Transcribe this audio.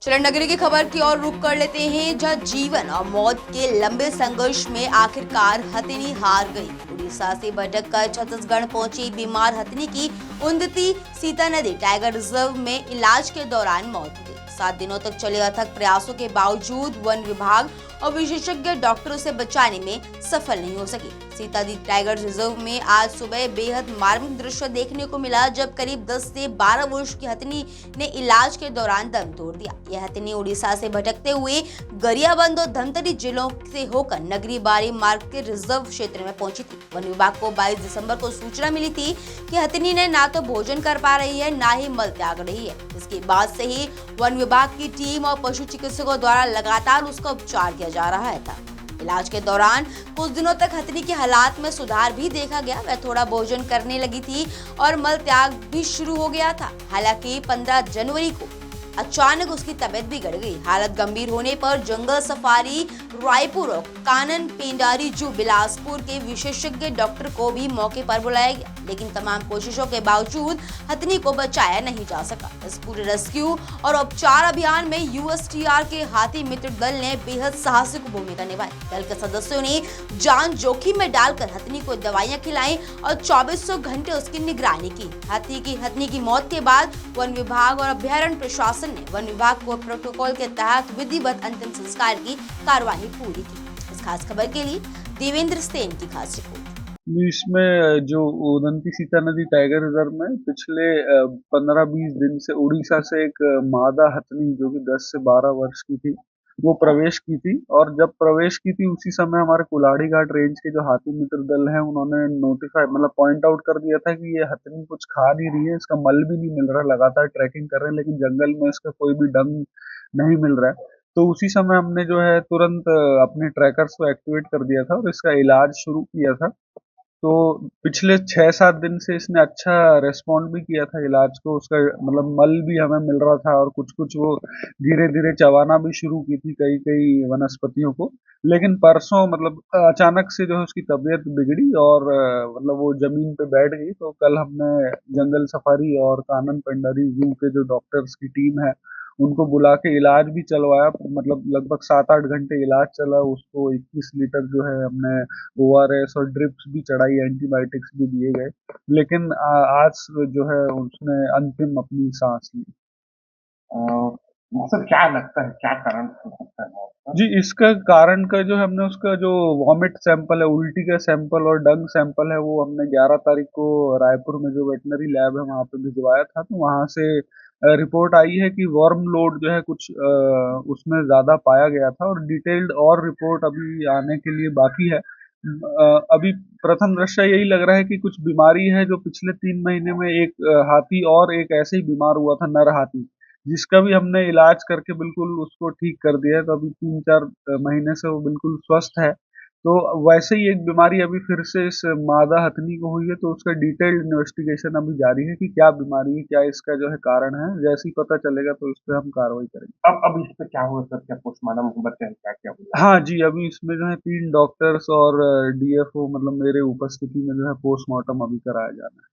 चरण नगरी की खबर की ओर रुख कर लेते हैं, जहां जीवन और मौत के लंबे संघर्ष में आखिरकार हथिनी हार गई। उड़ीसा से भटक कर छत्तीसगढ़ पहुंची बीमार हथिनी की उन्नति सीता नदी टाइगर रिजर्व में इलाज के दौरान मौत हो गई। 7 दिनों तक चले अथक प्रयासों के बावजूद वन विभाग और विशेषज्ञ डॉक्टरों से बचाने में सफल नहीं हो सकी। सीता नदी टाइगर रिजर्व में आज सुबह बेहद मार्मिक दृश्य देखने को मिला, जब करीब 10 से 12 वर्ष की हथिनी ने इलाज के दौरान दम तोड़ दिया। यह हथिनी उड़ीसा से भटकते हुए गरियाबंद और धमतरी जिलों से होकर नगरी बारी मार्ग के रिजर्व क्षेत्र में पहुंची थी। वन विभाग को 22 दिसंबर को सूचना मिली थी कि हथिनी ने ना तो भोजन कर पा रही है, ना ही मल त्याग रही है। इसके बाद से ही वन विभाग की टीम और पशु चिकित्सकों द्वारा लगातार उसका उपचार किया जा रहा था। इलाज के दौरान कुछ दिनों तक हथिनी के हालात में सुधार भी देखा गया। वह थोड़ा भोजन करने लगी थी और मल त्याग भी शुरू हो गया था। हालांकि 15 जनवरी को अचानक उसकी तबीयत बिगड़ गई। हालत गंभीर होने पर जंगल सफारी रायपुर और कानन पेंडारी जू बिलासपुर के विशेषज्ञ डॉक्टर को भी मौके पर बुलाया गया, लेकिन तमाम कोशिशों के बावजूद हथिनी को बचाया नहीं जा सका। इस पूरे रेस्क्यू और उपचार अभियान में यूएसटीआर के हाथी मित्र दल ने बेहद साहसिक भूमिका निभाई। दल के सदस्यों ने जान जोखिम में डालकर हथिनी को दवाइयां खिलाई और 2400 घंटे उसकी निगरानी की। हथिनी की मौत के बाद वन विभाग और अभ्यारण्य प्रशासन ने वन विभाग को प्रोटोकॉल के तहत विधिवत अंतिम संस्कार की कार्यवाही पूरी की। इस खास खबर के लिए देवेंद्र सेन की खास रिपोर्ट। इसमें जो उदंती सीता नदी टाइगर रिजर्व में पिछले 15-20 दिन से उड़ीसा से एक मादा हथनी जो कि 10 से 12 वर्ष की थी, वो प्रवेश की थी। और जब प्रवेश की थी उसी समय हमारे कुल्हाड़ी घाट रेंज के जो हाथी मित्र दल हैं उन्होंने नोटिफाई मतलब पॉइंट आउट कर दिया था कि ये हथनी कुछ खा नहीं रही है, इसका मल भी नहीं मिल रहा। लगातार ट्रैकिंग कर रहे हैं लेकिन जंगल में इसका कोई भी डंग नहीं मिल रहा है। तो उसी समय हमने जो है तुरंत अपने ट्रैकर्स को एक्टिवेट कर दिया था और इसका इलाज शुरू किया था। तो पिछले 6-7 दिन से इसने अच्छा रिस्पॉन्ड भी किया था इलाज को। उसका मतलब मल भी हमें मिल रहा था और कुछ-कुछ वो धीरे-धीरे चबाना भी शुरू की थी कई-कई वनस्पतियों को। लेकिन परसों मतलब अचानक से जो है उसकी तबीयत बिगड़ी और मतलब वो ज़मीन पे बैठ गई। तो कल हमने जंगल सफारी और कानन पेंडारी ज़ू के जो डॉक्टर्स की टीम है उनको बुला के इलाज भी चलवाया। मतलब लगभग 7-8 घंटे इलाज चला। उसको 21 लीटर जो है हमने ओआरएस और ड्रिप्स भी चढ़ाई, एंटीबायोटिक्स भी दिए गए। लेकिन आज जो है उसने अंतिम अपनी सांस ली। सर क्या लगता है क्या कारण हो सकता है मौत का? जी, इसका कारण का जो है हमने उसका जो वॉमिट सैंपल है, उल्टी का सैंपल और डंग सैंपल है, वो हमने 11 तारीख को रायपुर में जो वेटनरी लैब है वहाँ पे भिजवाया था। तो वहाँ से रिपोर्ट आई है कि वर्म लोड जो है कुछ उसमें ज़्यादा पाया गया था और डिटेल्ड और रिपोर्ट अभी आने के लिए बाकी है। अभी प्रथम दृष्टया यही लग रहा है कि कुछ बीमारी है जो पिछले 3 महीने में एक हाथी और एक ऐसे ही बीमार हुआ था, नर हाथी, जिसका भी हमने इलाज करके बिल्कुल उसको ठीक कर दिया है। तो अभी 3-4 महीने से वो बिल्कुल स्वस्थ है। तो वैसे ही एक बीमारी अभी फिर से इस मादा हथनी को हुई है, तो उसका डिटेल्ड इन्वेस्टिगेशन अभी जारी है कि क्या बीमारी है, क्या इसका जो है कारण है। जैसे ही पता चलेगा तो इस पे हम कार्रवाई करेंगे। अब इस पे क्या हुआ सर? क्या पोस्टमार्टम बच्चा है क्या हुआ? हाँ जी, अभी इसमें जो है 3 डॉक्टर्स और डीएफओ मतलब मेरे उपस्थिति में जो है पोस्टमार्टम अभी कराया जा रहा है।